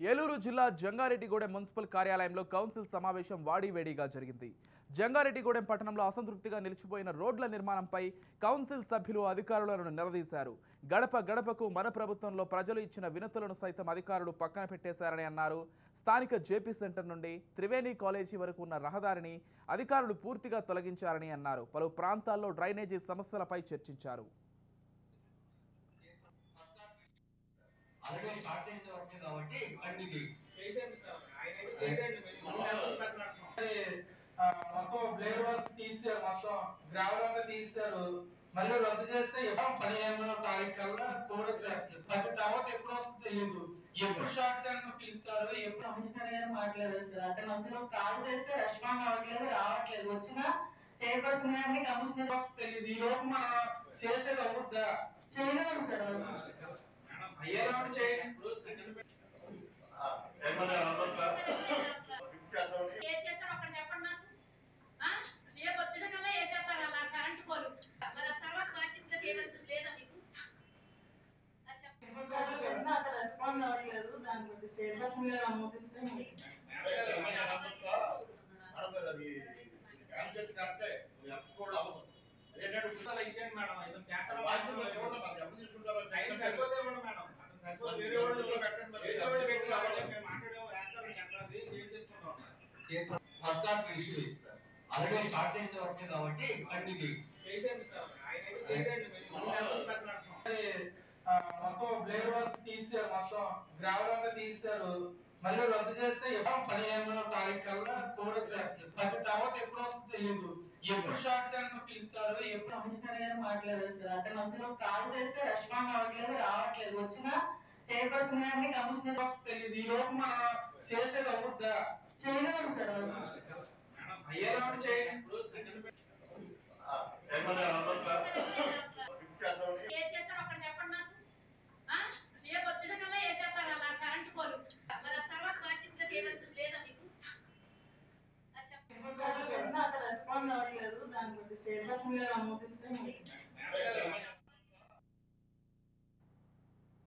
ఏలూరు జిల్లా జంగారెడ్డిగూడెం మున్సిపల్ కార్యాలయంలో కౌన్సిల్ సమావేశం వాడివేడిగా జరిగింది. జంగారెడ్డిగూడెం పట్టణంలో అసంతృప్తిగా నిలిచిపోయిన రోడ్ల నిర్మాణంపై కౌన్సిల్ సభ్యులు అధికారులను నిలదీశారు. గడప గడపకు మన ప్రభుత్వంలో ప్రజలు ఇచ్చిన వినతులను సైతం అధికారులు పక్కన పెట్టేశారని అన్నారు. స్థానిక జేపీ సెంటర్ నుండి త్రివేణి కాలేజీ వరకు ఉన్న రహదారిని అధికారులు పూర్తిగా తొలగించారని అన్నారు. పలు ప్రాంతాల్లో డ్రైనేజీ సమస్యలపై చర్చించారు. అలాగే స్టార్ట్ చేసిన వర్క్ కాబట్టి కంటిన్యూ చేసేది సార్ ఆయన చేయడండి మొత్తం బ్లేడ్ వర్క్స్ తీసారు, మొత్తం గ్రావెల్ అంతా తీసారు. మళ్ళీ రద్దు చేస్తే 15వ తారీఖు కల్లా వచ్చేస్తుంది. 10 తర్వాత ఎప్పుడు వస్తుంది తెలియదు. ఎప్పుడు షార్ట్ టైం పిలుస్తారు, ఎప్పుడు కమిషనర్ గారు మాట్లాడారు సార్. అతను అసలు కాల్ చేస్తే రెస్పాండ్ అవ్వట్లేదు, రావట్లేదు. వచ్చిన చైర్పర్సన్ గారిని కమిషనర్ తెలియదు. ఈ లోపు మనం చేసేది అవుతుందా? చేయగలం సార్. అయ్యేలాంటి చేయండి. రెస్పాండ్ అవ్వట్లేదు. దాని గురించి చైర్పర్సన్ గారు అనుమతిస్తే ఇచ్చేయండి మేడం. ఇతను చేస్తారు అలాగే స్టార్ట్ చేసిన వర్క్ కాబట్టి కంటిన్యూ చేసేది సార్ ఆయన చేయడండి మొత్తం బ్లేడ్ వర్క్స్ తీసారు, మొత్తం గ్రావెల్ అంతా తీసారు. మళ్ళీ రద్దు చేస్తే 15వ తారీఖు కల్లా వచ్చేస్తుంది. 10 తర్వాత ఎప్పుడు వస్తుంది తెలియదు. ఎప్పుడు షార్ట్ టైం పిలుస్తారు, ఎప్పుడు కమిషనర్ గారు మాట్లాడారు సార్. అతను అసలు కాల్ చేస్తే రెస్పాండ్ అవ్వట్లేదు, రావట్లేదు. వచ్చిన చైర్పర్సన్ గారిని కమిషనర్ తెలియదు. ఈ లోపు మనం చేసేది అవుతుందా? చేయగలం సార్. అయ్యేలాంటి చేయండి. రెస్పాండ్ అవ్వట్లేదు. దాని గురించి చైర్పర్సన్ గారు అనుమతిస్తే